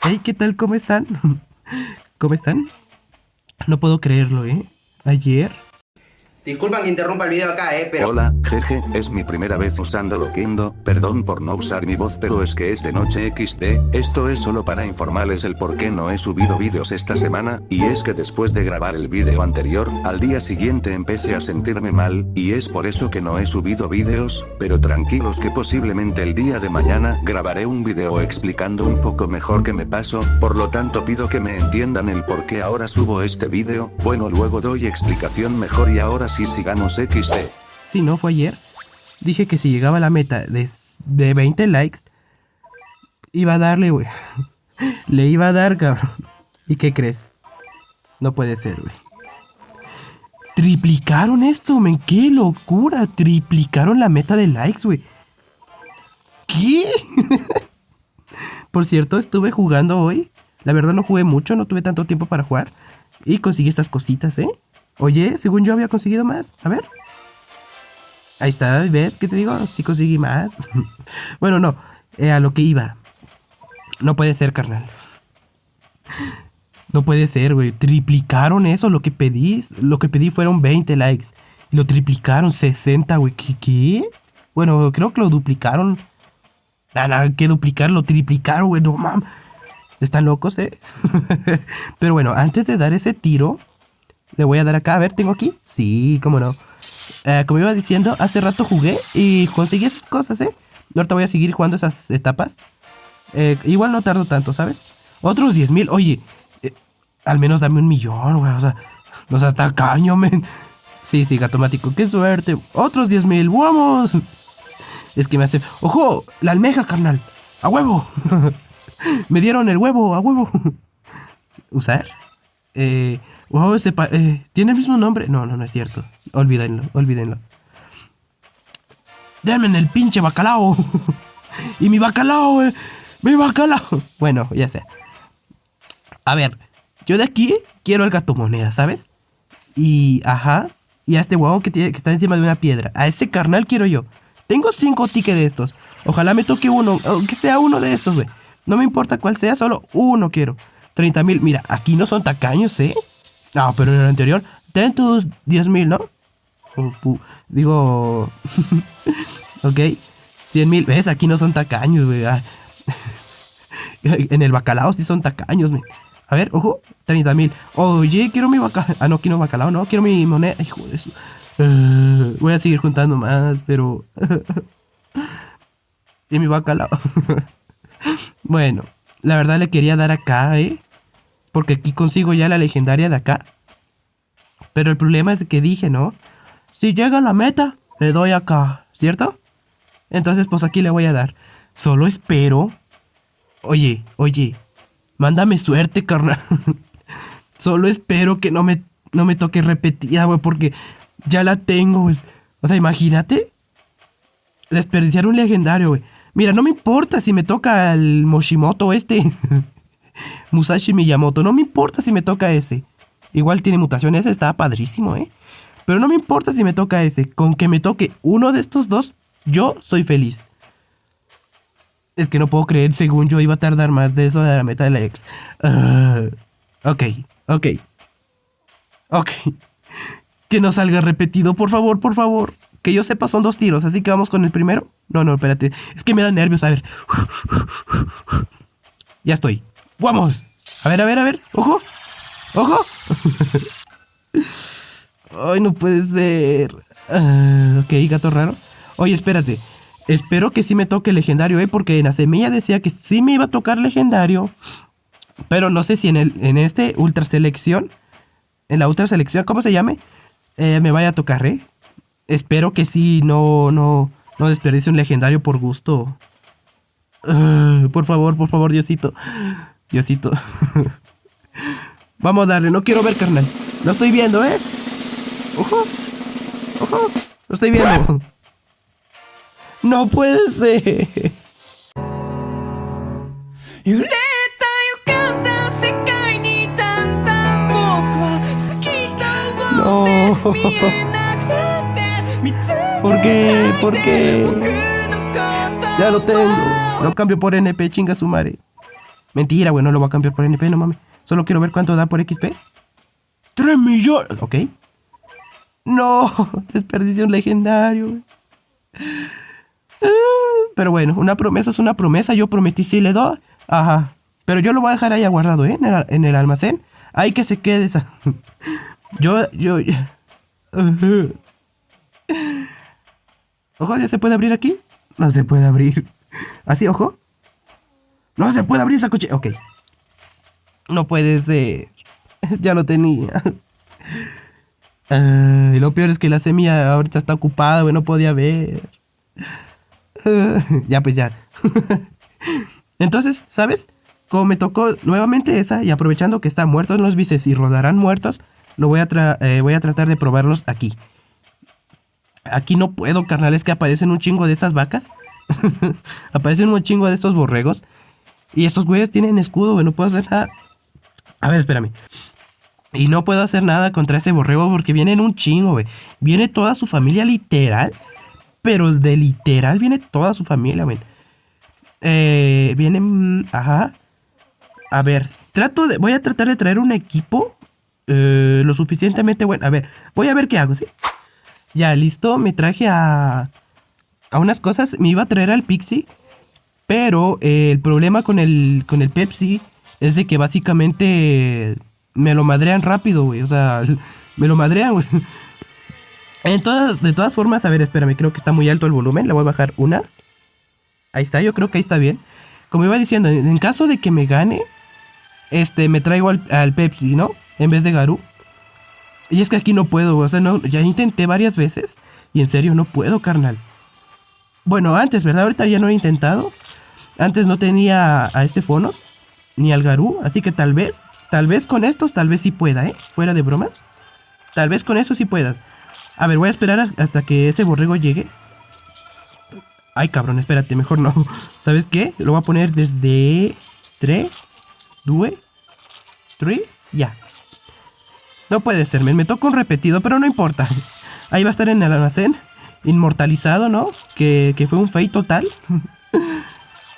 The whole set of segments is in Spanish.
Hey, ¿qué tal? ¿Cómo están? ¿Cómo están? No puedo creerlo, ¿eh? Ayer. Disculpan que interrumpa el video acá, pero... Hola, jeje, es mi primera vez usando Loquendo, perdón por no usar mi voz pero es que es de noche XD, esto es solo para informarles el por qué no he subido vídeos esta semana, y es que después de grabar el vídeo anterior, al día siguiente empecé a sentirme mal, y es por eso que no he subido vídeos, pero tranquilos que posiblemente el día de mañana grabaré un vídeo explicando un poco mejor qué me pasó, por lo tanto pido que me entiendan el por qué ahora subo este vídeo, bueno luego doy explicación mejor y ahora sí sigamos XD. Si no fue ayer. Dije que si llegaba a la meta de 20 likes, iba a darle, güey. Le iba a dar, cabrón. ¿Y qué crees? No puede ser, güey. Triplicaron esto, men. ¡Qué locura! Triplicaron la meta de likes, güey. ¿Qué? Por cierto, estuve jugando hoy. La verdad no jugué mucho, no tuve tanto tiempo para jugar. Y conseguí estas cositas, ¿eh? Oye, según yo había conseguido más. A ver. Ahí está, ¿ves? ¿Qué te digo? Sí conseguí más. Bueno, no. A lo que iba. No puede ser, carnal. No puede ser, güey. Triplicaron eso, lo que pedí. Lo que pedí fueron 20 likes. Y lo triplicaron, 60, güey. ¿Qué? Bueno, creo que lo duplicaron. Nada, que duplicarlo, triplicaron, güey. No, mames. Están locos, ¿eh? Pero bueno, antes de dar ese tiro, le voy a dar acá. A ver, ¿tengo aquí? Sí, cómo no. Como iba diciendo, hace rato jugué y conseguí esas cosas, ¿eh? Ahorita voy a seguir jugando esas etapas. Igual no tardo tanto, ¿sabes? Otros 10,000. Oye, al menos dame 1,000,000, güey. O sea, hasta caño, men. Sí, sí, Gatomático, qué suerte. Otros 10,000, ¡vamos! Es que me hace... ¡Ojo! ¡La almeja, carnal! ¡A huevo! Me dieron el huevo, a huevo. ¿Usar? Wow, ¿tiene el mismo nombre? No, no, no es cierto. Olvídenlo, olvídenlo. Denme en el pinche bacalao. Y mi bacalao, mi bacalao. Bueno, ya sé. A ver, yo de aquí quiero el gato moneda, ¿sabes? Y, ajá. Y a este huevón que está encima de una piedra. A ese carnal quiero yo. Tengo 5 tickets de estos. Ojalá me toque uno, que sea uno de estos, güey. No me importa cuál sea, solo uno quiero. 30,000. Mira, aquí no son tacaños, ¿eh? No, pero en el anterior, ten tus 10,000, ¿no? Digo... Ok. 100,000. ¿Ves? Aquí no son tacaños, güey. En el bacalao sí son tacaños, güey. A ver, ojo. 30,000. Oye, quiero mi bacalao. Ah, no, quiero bacalao, no. Quiero mi moneda. Hijo de eso. Voy a seguir juntando más, pero... Y mi bacalao. Bueno, la verdad le quería dar acá, ¿eh? Porque aquí consigo ya la legendaria de acá. Pero el problema es que dije, ¿no? Si llega a la meta, le doy acá, ¿cierto? Entonces, pues aquí le voy a dar. Solo espero... Oye, mándame suerte, carnal. Solo espero que no me toque repetida, güey, porque ya la tengo, güey. O sea, imagínate desperdiciar un legendario, güey. Mira, no me importa si me toca el Moshimoto este. Musashi Miyamoto. No me importa si me toca ese. Igual tiene mutación. Ese está padrísimo, ¿eh? Pero no me importa si me toca ese. Con que me toque uno de estos dos, yo soy feliz. Es que no puedo creer. Según yo iba a tardar más de eso de la meta de la ex. Ok. Que no salga repetido, por favor, por favor. Que yo sepa son 2 tiros, así que vamos con el primero. No, espérate. Es que me da nervios, a ver. Ya estoy. ¡Vamos! A ver. ¡Ojo! Ay, no puede ser. Ok, gato raro. Oye, espérate. Espero que sí me toque legendario, porque en la semilla decía que sí me iba a tocar legendario. Pero no sé si en este ultra selección. En la ultra selección, ¿cómo se llame? Me vaya a tocar, ¿eh? Espero que sí, no desperdicie un legendario por gusto. Por favor, Diosito. Vamos a darle, no quiero ver, carnal. Lo estoy viendo, ¿eh? Ojo. Lo estoy viendo. No puede ser. No. ¿Por qué? Ya lo tengo. Lo cambio por NP, chinga su madre. Mentira, güey, no lo voy a cambiar por NP, no mames. Solo quiero ver cuánto da por XP. 3 millones. Ok. No, desperdicié un legendario, güey. Pero bueno, una promesa es una promesa. Yo prometí si le doy. Ajá. Pero yo lo voy a dejar ahí guardado, ¿eh? En el almacén. Ahí que se quede esa. Yo. Ojo, ¿ya se puede abrir aquí? No se puede abrir. ¿Así, ojo? No se puede abrir esa coche. Ok. No puede ser. Ya lo tenía. Y lo peor es que la semilla ahorita está ocupada, güey. No podía ver. Ya, pues ya. Entonces, ¿sabes? Como me tocó nuevamente esa y aprovechando que están muertos los bices y rodarán muertos, lo voy a tratar de probarlos aquí. Aquí no puedo, carnal, es que aparecen un chingo de estas vacas. Aparecen un chingo de estos borregos. Y estos güeyes tienen escudo, güey, no puedo hacer nada. A ver, espérame. Y no puedo hacer nada contra este borrego porque vienen un chingo, güey. Viene toda su familia literal. Pero de literal viene toda su familia, güey. Vienen... Ajá. A ver, voy a tratar de traer un equipo lo suficientemente bueno. A ver, voy a ver qué hago, ¿sí? Ya, listo, me traje a unas cosas. Me iba a traer al Pixie, pero el problema con el Pepsi es de que básicamente me lo madrean rápido, güey. O sea, me lo madrean, güey. De todas formas, a ver, espérame, creo que está muy alto el volumen. Le voy a bajar una. Ahí está, yo creo que ahí está bien. Como iba diciendo, en caso de que me gane, me traigo al Pepsi, ¿no? En vez de Garú. Y es que aquí no puedo, o sea, no, ya intenté varias veces. Y en serio, no puedo, carnal. Bueno, antes, ¿verdad? Ahorita ya no he intentado. Antes no tenía a este Fonos, ni al Garú. Así que tal vez con estos, tal vez sí pueda, ¿eh? Fuera de bromas. Tal vez con eso sí puedas. A ver, voy a esperar hasta que ese borrego llegue. Ay, cabrón, espérate, mejor no. ¿Sabes qué? Lo voy a poner desde 3, 2, 3, ya. No puede ser, me tocó un repetido, pero no importa. Ahí va a estar en el almacén, inmortalizado, ¿no? Que fue un fail total.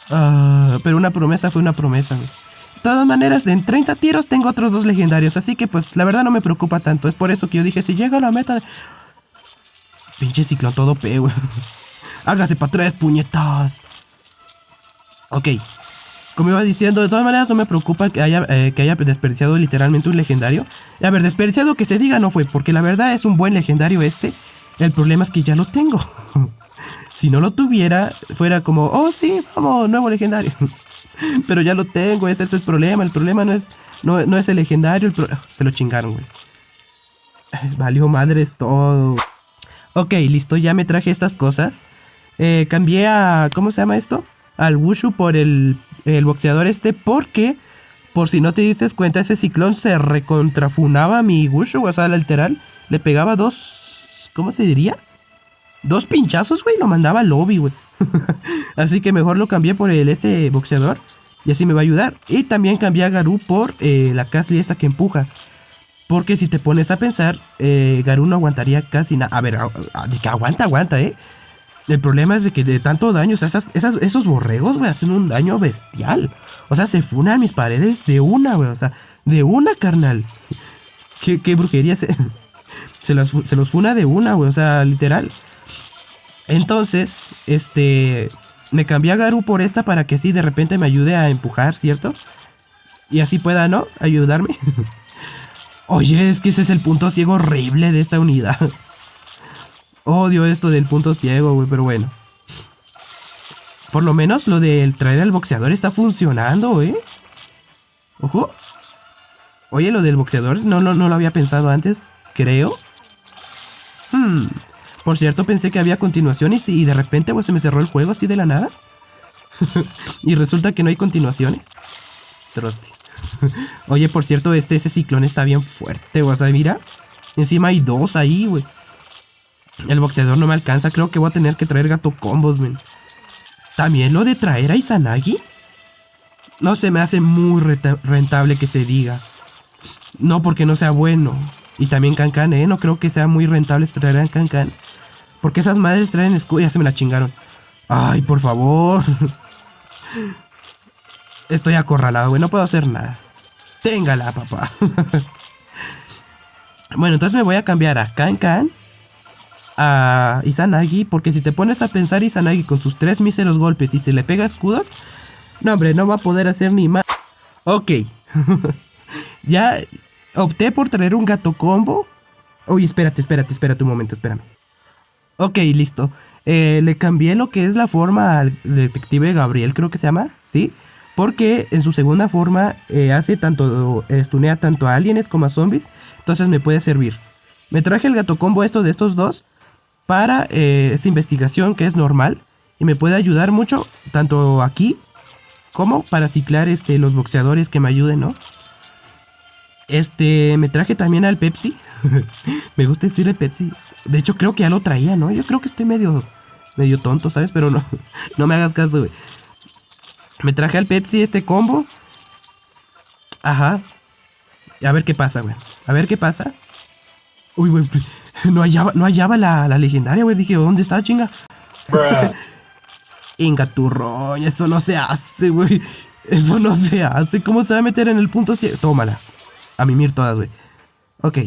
Pero una promesa fue una promesa, güey. De todas maneras, en 30 tiros tengo otros 2 legendarios, así que pues la verdad no me preocupa tanto. Es por eso que yo dije, si llega a la meta de... Pinche ciclón todo pe, güey. Hágase para atrás, puñetas. Ok. Como iba diciendo, de todas maneras no me preocupa que haya desperdiciado literalmente un legendario. A ver, desperdiciado que se diga no fue, porque la verdad es un buen legendario este. El problema es que ya lo tengo. Si no lo tuviera, fuera como, oh sí, vamos, nuevo legendario. Pero ya lo tengo, ese es el problema. El problema no es el legendario, se lo chingaron, güey. Valió madres todo. Ok, listo, ya me traje estas cosas. Cambié a... ¿Cómo se llama esto? Al Wushu por el boxeador porque, por si no te diste cuenta, ese ciclón se recontrafunaba a mi Wushu, o sea, literal, le pegaba 2, ¿cómo se diría? 2 pinchazos, güey, lo mandaba al lobby, güey. Así que mejor lo cambié por este boxeador, y así me va a ayudar. Y también cambié a Garú por la Casly esta que empuja. Porque si te pones a pensar, Garú no aguantaría casi nada. A ver, aguanta, El problema es de que de tanto daño, o sea, esos borregos, güey, hacen un daño bestial. O sea, se funan mis paredes de una, güey. O sea, de una, carnal. ¿Qué brujería? Se los funa de una, güey. O sea, literal. Entonces, me cambié a Garú por esta para que así de repente me ayude a empujar, ¿cierto? Y así pueda, ¿no? Ayudarme. Oye, es que ese es el punto ciego horrible de esta unidad. Odio esto del punto ciego, güey, pero bueno. Por lo menos lo de traer al boxeador está funcionando, ¿eh? Ojo. Oye, lo del boxeador no lo había pensado antes, creo. Por cierto, pensé que había continuaciones y de repente pues, se me cerró el juego así de la nada. Y resulta que no hay continuaciones. Troste. Oye, por cierto, ese ciclón está bien fuerte, güey. O sea, mira. Encima hay 2 ahí, güey. El boxeador no me alcanza. Creo que voy a tener que traer gato combos, men. También lo de traer a Izanagi no se me hace muy rentable que se diga. No porque no sea bueno. Y también Cancan, no creo que sea muy rentable traer a Cancan. Porque esas madres traen escudo. Ya se me la chingaron. Ay, por favor. Estoy acorralado, güey. No puedo hacer nada. Téngala, papá. Bueno, entonces me voy a cambiar a Kan a Izanagi, porque si te pones a pensar, Izanagi con sus 3 míseros golpes y se le pega escudos, no hombre, no va a poder hacer ni más. Ok. Ya opté por traer un gato combo. Uy, espérate un momento, espérame. Ok, listo. Le cambié lo que es la forma al detective Gabriel, creo que se llama, ¿sí? Porque en su segunda forma hace tanto, stunea tanto a aliens como a zombies. Entonces me puede servir. Me traje el gato combo de estos dos para esta investigación que es normal. Y me puede ayudar mucho, tanto aquí como para ciclar los boxeadores que me ayuden, ¿no? Me traje también al Pepsi. Me gusta decir el Pepsi. De hecho creo que ya lo traía, ¿no? Yo creo que estoy medio tonto, ¿sabes? Pero no, no me hagas caso, güey. Me traje al Pepsi este combo. Ajá. A ver qué pasa, güey. A ver qué pasa. Uy, güey. No hallaba la legendaria, güey. Dije, ¿dónde está, chinga? Inga turroñ. Eso no se hace, güey. Eso no se hace. ¿Cómo se va a meter en el punto 100? Tómala. A mimir todas, güey. Ok.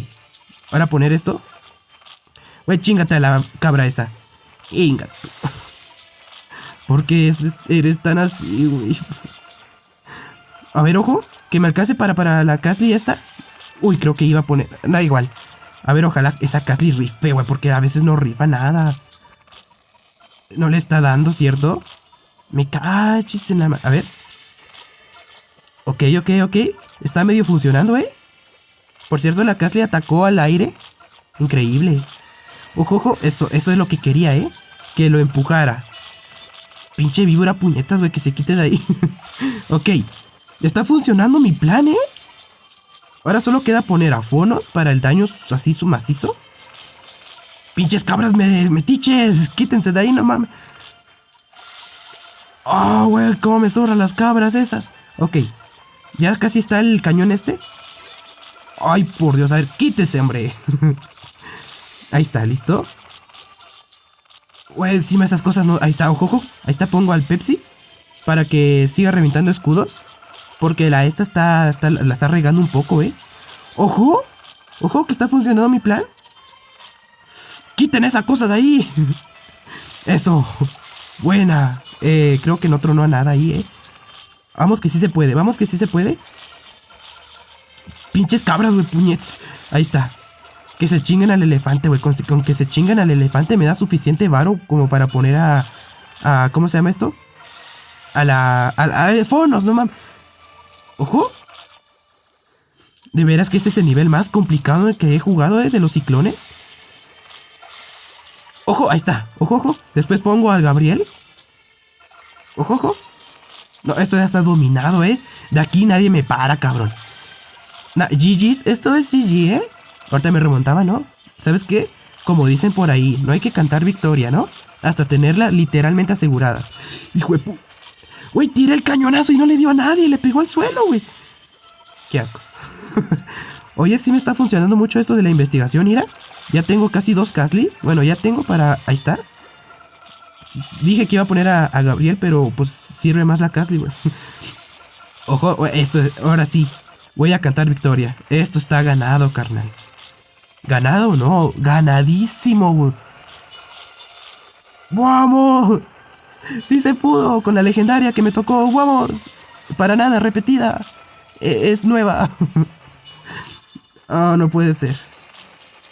Ahora poner esto. Güey, chingate a la cabra esa. Inga tú. ¿Por qué eres tan así, güey? A ver, ojo. Que me alcance para la Casly esta. Uy, creo que iba a poner... Da igual. A ver, ojalá esa Casly rife, güey. Porque a veces no rifa nada. No le está dando, ¿cierto? Me cachis en la... A ver. Ok. Está medio funcionando, Por cierto, la Casly atacó al aire. Increíble. Ojo. Eso es lo que quería, Que lo empujara. Pinche víbora puñetas, güey. Que se quite de ahí. Ok. Está funcionando mi plan, Ahora solo queda poner a Fonos para el daño así su macizo. Pinches cabras metiches. Quítense de ahí, no mames. Oh, güey, cómo me sobran las cabras esas. Ok. Ya casi está el cañón este. Ay, por Dios, a ver, quítese, hombre. Ahí está, ¿listo? Güey, encima esas cosas no... Ahí está, ojo. Ahí está, pongo al Pepsi para que siga reventando escudos. Porque la está regando un poco, ¡Ojo! ¡Ojo! Que está funcionando mi plan. ¡Quiten esa cosa de ahí! ¡Eso! ¡Buena! Creo que no tronó a nada ahí, Vamos que sí se puede. Pinches cabras, güey, puñetes. Ahí está. Que se chinguen al elefante, güey. Con que se chinguen al elefante me da suficiente varo como para poner a ¿cómo se llama esto? A Fonos, no mames. ¡Ojo! De veras que este es el nivel más complicado en el que he jugado, de los ciclones. ¡Ojo! Ahí está. ¡Ojo! Después pongo al Gabriel. ¡Ojo! No, esto ya está dominado, De aquí nadie me para, cabrón. GG's. Esto es GG, Ahorita me remontaba, ¿no? ¿Sabes qué? Como dicen por ahí, no hay que cantar victoria, ¿no? Hasta tenerla literalmente asegurada. ¡Hijo de pu... Güey, tiré el cañonazo y no le dio a nadie. Le pegó al suelo, güey. Qué asco. Oye, sí me está funcionando mucho esto de la investigación, mira. Ya tengo casi 2 Caslys. Bueno, ya tengo para... Ahí está. Dije que iba a poner a Gabriel, pero pues sirve más la Casly, güey. Ojo, esto es... Ahora sí. Voy a cantar victoria. Esto está ganado, carnal. ¿Ganado o no? Ganadísimo, güey. ¡Vamos! Sí se pudo con la legendaria que me tocó. ¡Vamos! Para nada, repetida. Es nueva. Oh, no puede ser.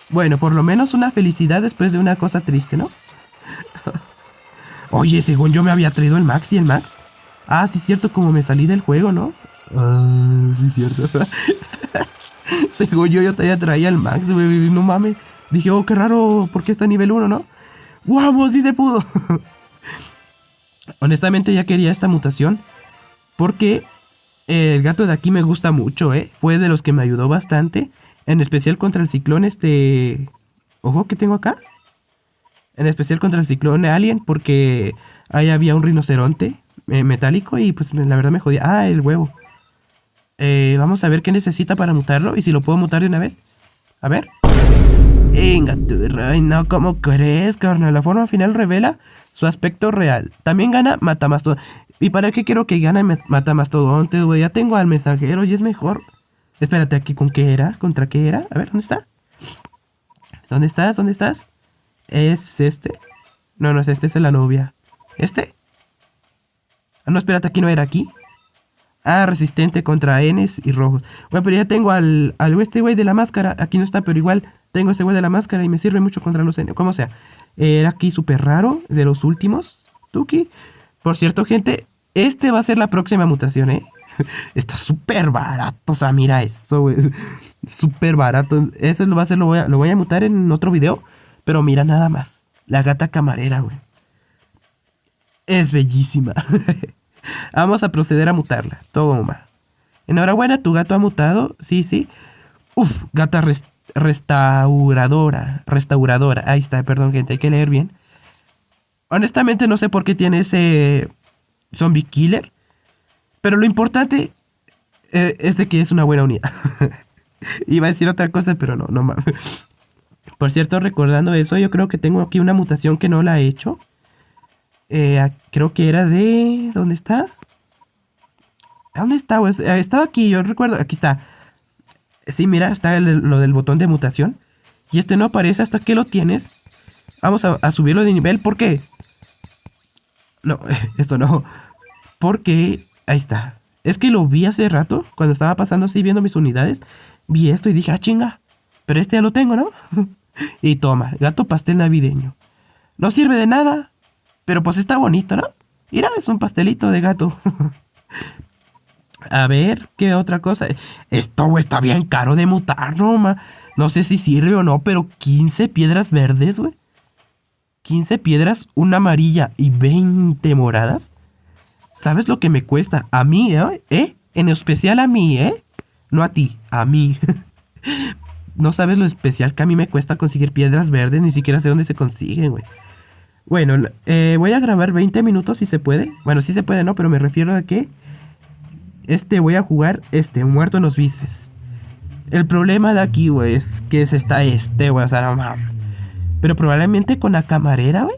Bueno, por lo menos una felicidad después de una cosa triste, ¿no? Oye, según yo me había traído el Max y el Max. Ah, sí es cierto, como me salí del juego, ¿no? Ah, sí es cierto. Según yo todavía traía el Max, güey. No mames. Dije, oh, qué raro, ¿por qué está a nivel 1, no? ¡Vamos! ¡Sí se pudo! Honestamente ya quería esta mutación. Porque el gato de aquí me gusta mucho, Fue de los que me ayudó bastante. En especial contra el ciclón Ojo, ¿qué tengo acá? En especial contra el ciclón alien. Porque ahí había un rinoceronte metálico. Y pues la verdad me jodía. Ah, el huevo. Vamos a ver qué necesita para mutarlo. Y si lo puedo mutar de una vez. A ver. Venga, tú, Roy, no, ¿cómo crees, carnal? La forma final revela su aspecto real. También gana Matamastodon. ¿Y para qué quiero que gane mata mastodontes, güey? Ya tengo al mensajero y es mejor. Espérate, ¿aquí con qué era? ¿Contra qué era? A ver, ¿dónde está? ¿Dónde estás? ¿Dónde estás? ¿Es este? No, no es este, es la novia. ¿Este? Ah, no, espérate, aquí no era aquí. Ah, resistente contra Ns y rojos. Bueno, pero ya tengo al este güey de la máscara. Aquí no está, pero igual tengo este güey de la máscara y me sirve mucho contra los N. Como sea. Era aquí súper raro, de los últimos. Tuki. Por cierto, gente, este va a ser la próxima mutación, ¿eh? Está súper barato, o sea, mira eso, güey. Súper barato. Eso lo va a hacer, lo voy a mutar en otro video. Pero mira nada más. La gata camarera, güey. Es bellísima. Vamos a proceder a mutarla. Toma. Enhorabuena, tu gato ha mutado. Sí, sí. Uf, gata restauradora. Restauradora. Ahí está, perdón, gente, hay que leer bien. Honestamente no sé por qué tiene ese zombie killer. Pero lo importante es de que es una buena unidad. Iba a decir otra cosa, pero no mames. Por cierto, recordando eso, yo creo que tengo aquí una mutación que no la he hecho. Creo que era de... ¿Dónde está? ¿Dónde está? Estaba aquí, yo recuerdo. Aquí está. Sí, mira, está lo del botón de mutación. Y este no aparece hasta que lo tienes. Vamos a subirlo de nivel. ¿Por qué? No, esto no. Porque... Ahí está. Es que lo vi hace rato, cuando estaba pasando así viendo mis unidades. Vi esto y dije, ah, chinga. Pero este ya lo tengo, ¿no? Y toma, gato pastel navideño. No sirve de nada, pero pues está bonito, ¿no? Mira, es un pastelito de gato. A ver, ¿qué otra cosa? Esto está bien caro de mutar, ¿no? No sé si sirve o no, pero 15 piedras verdes, güey. 15 piedras, una amarilla y 20 moradas. ¿Sabes lo que me cuesta? A mí, ¿eh? En especial a mí, ¿eh? No a ti, a mí. No sabes lo especial que a mí me cuesta conseguir piedras verdes. Ni siquiera sé dónde se consiguen, güey. Bueno, voy a grabar 20 minutos si se puede. Bueno, sí se puede, ¿no? Pero me refiero a que... voy a jugar muerto en los vices. El problema de aquí, güey, es que güey, o sea, no mames. Pero probablemente con la camarera, güey.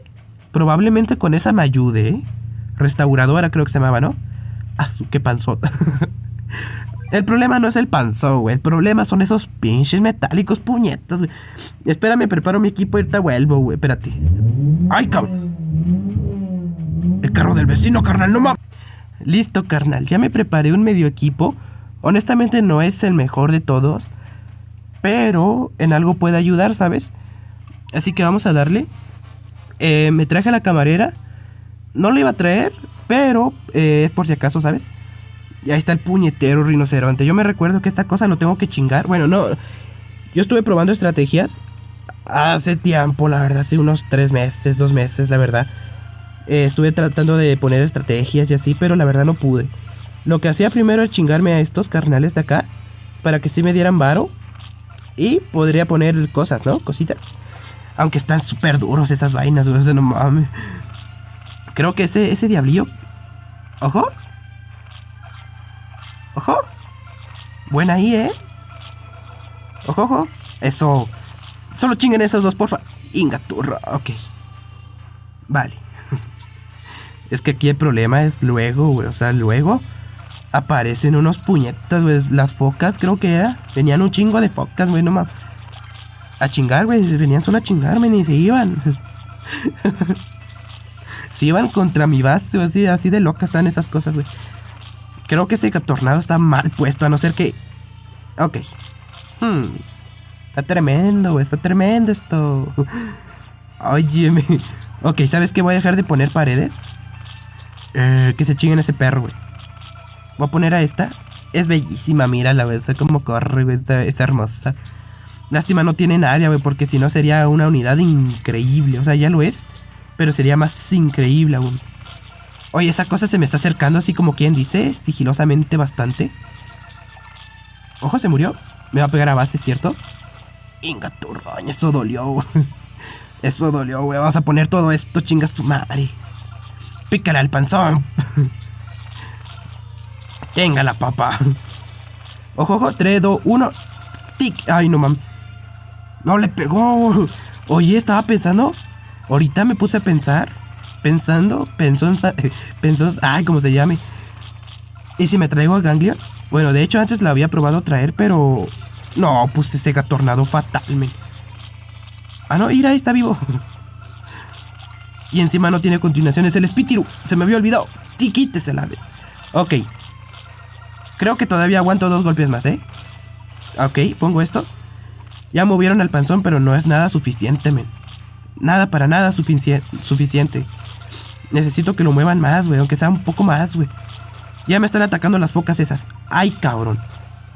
Probablemente con esa me ayude, ¿eh? Restauradora creo que se llamaba, ¿no? ¡Qué panzota! El problema no es el panzón, güey. El problema son esos pinches metálicos puñetas, güey. Espérame, preparo mi equipo y ahorita vuelvo, güey. Espérate. ¡Ay, cabrón! El carro del vecino, carnal, no mames. Listo, carnal. Ya me preparé un medio equipo. Honestamente no es el mejor de todos. Pero en algo puede ayudar, ¿sabes? Así que vamos a darle. Me traje a la camarera. No lo iba a traer, pero es por si acaso, ¿sabes? Y ahí está el puñetero rinoceronte. Yo me recuerdo que esta cosa lo tengo que chingar. Bueno, no. Yo estuve probando estrategias hace tiempo, la verdad. Hace unos 3 meses, 2 meses, la verdad. Estuve tratando de poner estrategias y así, pero la verdad no pude. Lo que hacía primero era chingarme a estos carnales de acá, para que sí me dieran varo. Y podría poner cosas, ¿no? Cositas. Aunque están súper duros esas vainas, güey. O sea, no mames. Creo que ese diablillo... ¡Ojo! ¡Ojo! Buena ahí, ¿eh? ¡Ojo, ojo! ¡Eso! Solo chinguen esos dos, porfa. Ingaturra, ok. Vale. Es que aquí el problema es luego, güey. O sea, luego aparecen unos puñetas, güey. Las focas, creo que era. Venían un chingo de focas, güey, no mames. A chingar, güey. Venían solo a chingarme, ni se iban. Se iban contra mi base, güey. Así de locas están esas cosas, güey. Creo que este tornado está mal puesto, a no ser que... Ok. Está tremendo, güey. Está tremendo esto. Óyeme. Ok, ¿sabes qué? Voy a dejar de poner paredes. Que se chinguen ese perro, güey. Voy a poner a esta. Es bellísima, mírala, güey. Está como corre, güey. Está hermosa. Lástima no tiene área, güey. Porque si no sería una unidad increíble. O sea, ya lo es. Pero sería más increíble aún. Oye, esa cosa se me está acercando así como quien dice. Sigilosamente bastante. Ojo, se murió. Me va a pegar a base, ¿cierto? Inga turroña, eso dolió, güey. Eso dolió, güey. Vamos a poner todo esto, chingas tu madre. Pícale al panzón. Tenga la papa. Ojo, ojo. 3, 2, 1. Tic. Ay, no mames. No le pegó. Oye, estaba pensando. Ahorita me puse a pensar ay, como se llame. ¿Y si me traigo a Ganglion? Bueno, de hecho antes la había probado a traer, pero... No, pues se ha tornado fatal, men. Ah, no, mira, ahí está vivo. Y encima no tiene continuaciones. El Spitiru, se me había olvidado. Sí, quítesela. Ok. Creo que todavía aguanto 2 golpes más, ¿eh? Ok, pongo esto. Ya movieron al panzón, pero no es nada suficiente, men. Nada, para nada suficiente. Necesito que lo muevan más, güey. Aunque sea un poco más, güey. Ya me están atacando las focas esas. Ay, cabrón.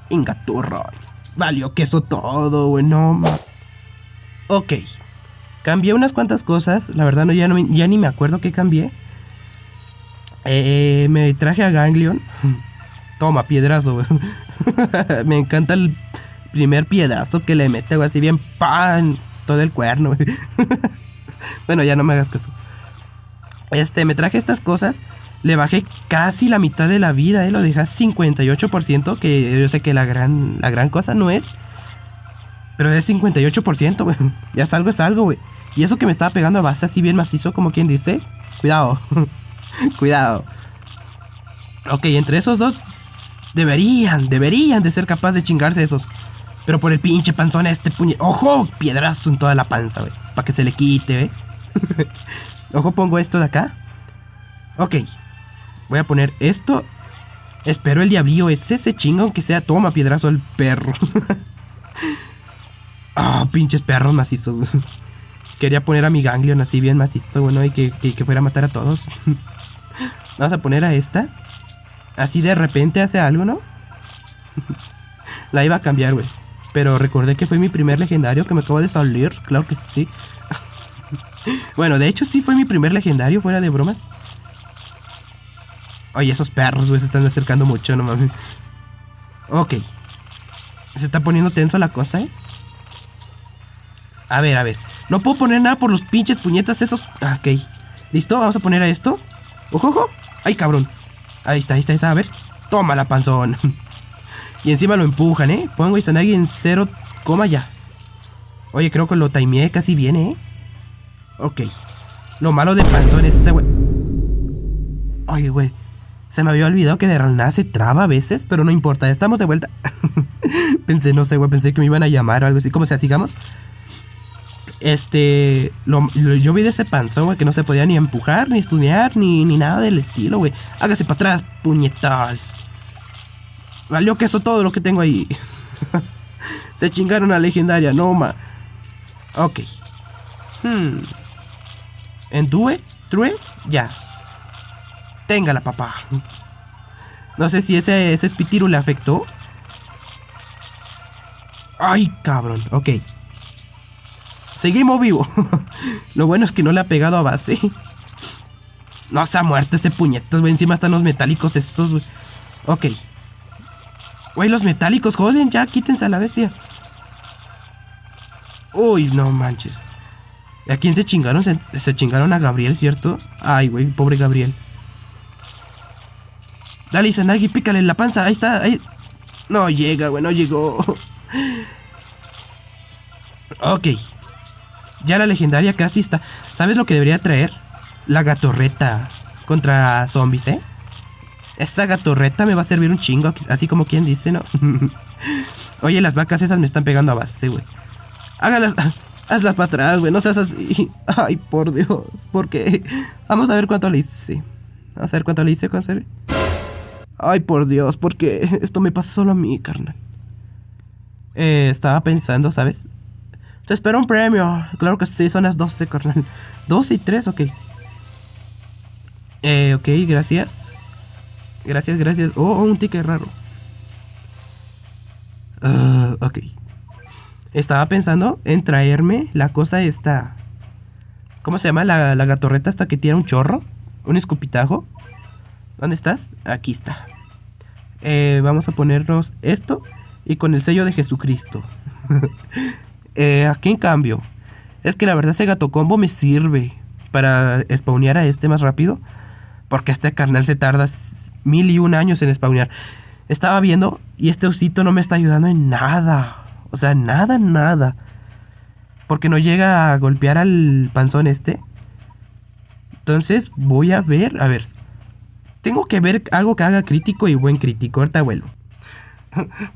Ingaturro. Valió queso todo, güey. No, ma. Ok. Cambié unas cuantas cosas. La verdad, ya ni me acuerdo qué cambié. Me traje a Ganglion. Toma, piedrazo, güey. Me encanta el primer piedrazo que le mete, güey. Así bien, ¡pam! Todo el cuerno, güey. Bueno, ya no me hagas caso. Me traje estas cosas. Le bajé casi la mitad de la vida, lo dejé a 58%, que yo sé que la gran cosa no es. Pero es 58%, güey. Ya es algo, güey. Y eso que me estaba pegando a base así bien macizo, como quien dice. Cuidado. Cuidado. Ok, entre esos dos deberían de ser capaz de chingarse esos. Pero por el pinche panzón ¡ojo! Piedrazo en toda la panza, güey. Para que se le quite, güey. Ojo, pongo esto de acá. Ok. Voy a poner esto. Espero el diablillo ese se chinga, aunque sea. Toma, piedrazo el perro. Ah, pinches perros macizos, güey. Quería poner a mi Ganglion así bien macizo, bueno, y que fuera a matar a todos. Vamos a poner a esta. Así de repente hace algo, ¿no? La iba a cambiar, güey. Pero recordé que fue mi primer legendario que me acabo de salir. Claro que sí. Bueno, de hecho sí fue mi primer legendario, fuera de bromas. Oye, esos perros, güey, se están acercando mucho, no mames. Ok. Se está poniendo tenso la cosa, ¿eh? A ver. No puedo poner nada por los pinches puñetas esos. Ok. ¿Listo? Vamos a poner a esto. ¡Ojo! ¡Ay, cabrón! Ahí está. A ver. Toma la panzón. Y encima lo empujan, ¿eh? Pongo Izanagi en 0, ya. Oye, creo que lo timeé casi viene, ¿eh? Ok. Lo malo de panzón es este, güey. Oye, güey. Se me había olvidado que de nada se traba a veces, pero no importa, estamos de vuelta. Pensé que me iban a llamar o algo así. ¿Cómo sea? Sigamos. Yo vi de ese panzón, güey, que no se podía ni empujar, ni estudiar, ni nada del estilo, güey. Hágase para atrás, puñetas. Valió queso todo lo que tengo ahí. Se chingaron a legendaria, no ma. Ok. Endue, true, ya. Téngala, papá. No sé si ese Spitiru le afectó. Ay, cabrón, ok. Seguimos vivo. Lo bueno es que no le ha pegado a base. No se ha muerto este puñetas, güey. Encima están los metálicos estos, güey. Ok. Güey, los metálicos, joden, ya, quítense a la bestia. Uy, no manches. ¿A quién se chingaron? Se chingaron a Gabriel, ¿cierto? Ay, güey, pobre Gabriel. Dale, Izanagi, pícale en la panza. Ahí está, ahí. No llega, güey, no llegó. Ok. Ya la legendaria casi está. ¿Sabes lo que debería traer? La gatorreta contra zombies, ¿eh? Esta gatorreta me va a servir un chingo, así como quien dice, ¿no? Oye, las vacas esas me están pegando a base, güey. Hágalas, hazlas para atrás, güey, no seas así. Ay, por Dios, ¿por qué? Vamos a ver cuánto le hice. Ay, por Dios, ¿por qué? Esto me pasa solo a mí, carnal. Estaba pensando, ¿sabes? Te espero un premio. Claro que sí, son las 12, carnal. 12 y 3, ok. Ok, gracias. Gracias. Oh, un ticket raro. Ok. Estaba pensando en traerme la cosa esta. ¿Cómo se llama? La gatorreta hasta que tira un chorro. Un escupitajo. ¿Dónde estás? Aquí está. Vamos a ponernos esto. Y con el sello de Jesucristo. Aquí en cambio. Es que la verdad ese gato combo me sirve para spawnear a este más rápido. Porque este carnal se tarda 1001 años en spawnear. Estaba viendo y este osito no me está ayudando en nada. O sea, nada. Porque no llega a golpear al panzón este. Entonces voy a ver. Tengo que ver algo que haga crítico y buen crítico. Ahorita vuelvo.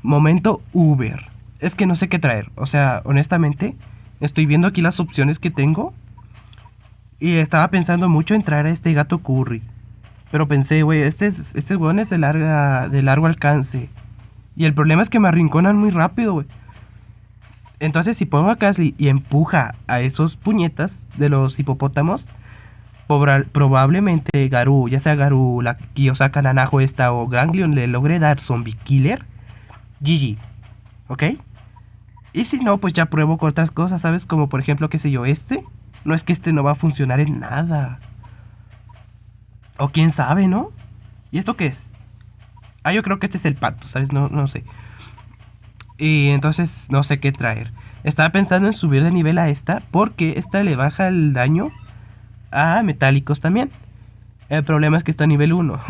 Momento Uber. Es que no sé qué traer. O sea, honestamente, estoy viendo aquí las opciones que tengo. Y estaba pensando mucho en traer a este gato Curry. Pero pensé, güey, este weón es de largo alcance. Y el problema es que me arrinconan muy rápido, güey. Entonces, si pongo a Casly y empuja a esos puñetas de los hipopótamos, probablemente Garú, ya sea Garú, la Kiyosaka Nanajo esta o Ganglion, le logre dar Zombie Killer. GG. ¿Ok? Y si no, pues ya pruebo con otras cosas, ¿sabes? Como por ejemplo, qué sé yo, este. No es que este no va a funcionar en nada. O quién sabe, ¿no? ¿Y esto qué es? Ah, yo creo que este es el pato, ¿sabes? No sé. Y entonces no sé qué traer. Estaba pensando en subir de nivel a esta, porque esta le baja el daño a metálicos también. El problema es que está a nivel 1.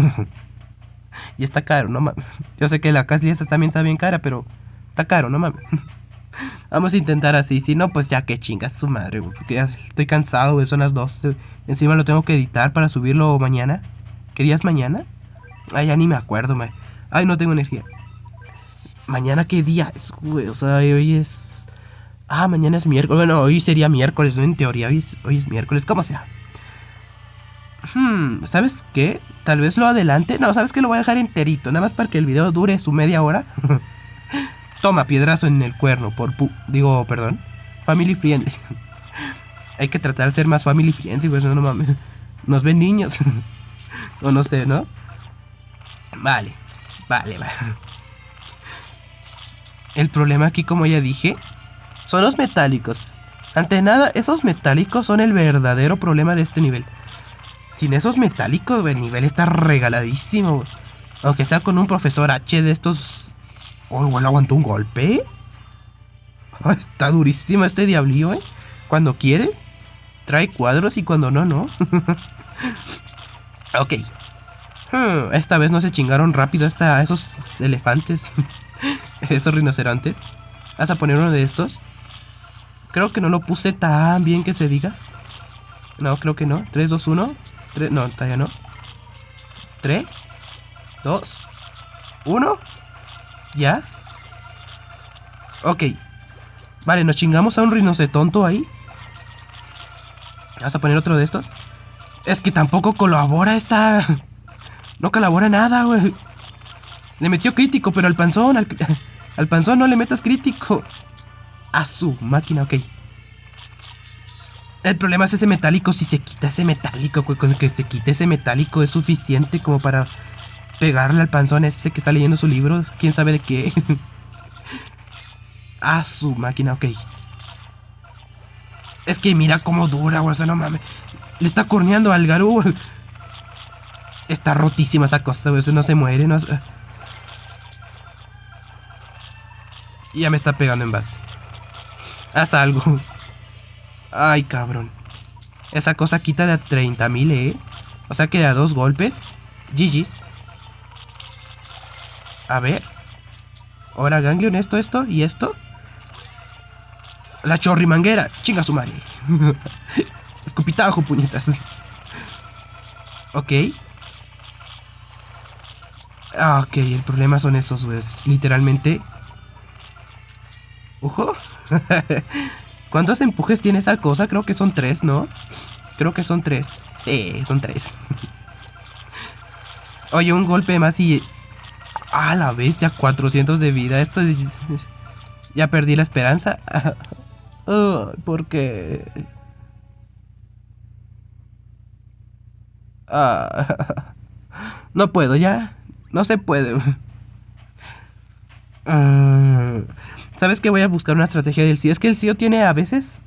Y está caro, no mames. Yo sé que la Casly esta también está bien cara, pero está caro, no mames. Vamos a intentar así. Si no, pues ya que chingas tu madre, güey. Porque ya estoy cansado, güey. Son las 2. Encima lo tengo que editar para subirlo mañana. ¿Qué día es mañana? Ay, ya ni me acuerdo, man. Ay, no tengo energía. ¿Mañana qué día es, güey? O sea, hoy es... Ah, mañana es miércoles. Bueno, hoy sería miércoles, ¿no? En teoría, hoy es miércoles. ¿Cómo sea? ¿Sabes qué? Tal vez lo adelante. No, ¿sabes qué? Lo voy a dejar enterito. Nada más para que el video dure su media hora. Toma, piedrazo en el cuerno. Digo, perdón. Family friendly. Hay que tratar de ser más family friendly, pues no mames. Nos ven niños. O no sé, ¿no? Vale. El problema aquí, como ya dije, son los metálicos. Ante nada, esos metálicos son el verdadero problema de este nivel. Sin esos metálicos, el nivel está regaladísimo. Aunque sea con un profesor H de estos... Oh, igual aguantó un golpe. Oh, está durísimo este diablillo, ¿eh? Cuando quiere, trae cuadros y cuando no, no. Ok. Esta vez no se chingaron rápido a esos elefantes. Esos rinocerontes. ¿Vas a poner uno de estos? Creo que no lo puse tan bien que se diga. No, creo que no. 3, 2, 1. No, todavía no. 3, 2, 1. ¿Ya? Ok. Vale, nos chingamos a un rinocetonto ahí. ¿Vas a poner otro de estos? Es que tampoco colabora esta... No colabora nada, güey. Le metió crítico, pero al panzón... Al panzón no le metas crítico. A su máquina, ok. El problema es ese metálico. Si se quita ese metálico, güey, con que se quite ese metálico es suficiente como para pegarle al panzón ese que está leyendo su libro. ¿Quién sabe de qué? A su máquina, ok. Es que mira cómo dura, güey. O sea, no mames. Le está corneando al Garú. Está rotísima esa cosa, güey. Eso no se muere, no... Ya me está pegando en base. Haz algo. Ay, cabrón. Esa cosa quita de a 30,000, O sea que de a 2 golpes. GG's. A ver. Ahora Ganglion, esto y esto. La chorrimanguera. Chinga su madre. Escupitajo, puñetas. Ok. Ok, el problema son esos, güey. Literalmente. Ojo. ¿Cuántos empujes tiene esa cosa? Creo que son 3, ¿no? Creo que son 3. Sí, son 3. Oye, un golpe más y... ¡Ah, la bestia! 400 de vida. Esto es... Ya perdí la esperanza. ¿Por qué? No puedo ya. No se puede. ¿Sabes qué? Voy a buscar una estrategia del CEO. Es que el CEO tiene a veces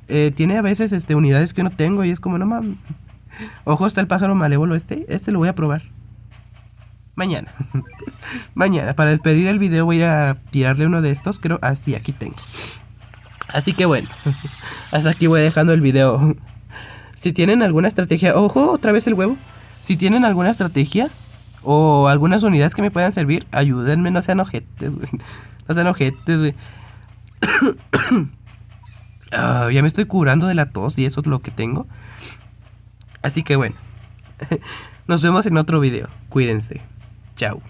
unidades que no tengo y es como, no mames. Ojo, está el pájaro malévolo este. Este lo voy a probar. Mañana. Mañana. Para despedir el video voy a tirarle uno de estos. Creo. Ah, sí, aquí tengo. Así que bueno. Hasta aquí voy dejando el video. Si tienen alguna estrategia. Ojo, otra vez el huevo. Si tienen alguna estrategia o algunas unidades que me puedan servir, ayúdenme. No sean ojetes, güey. No sean ojetes, güey. Ya me estoy curando de la tos y eso es lo que tengo. Así que bueno, Nos vemos en otro video. Cuídense. Chao.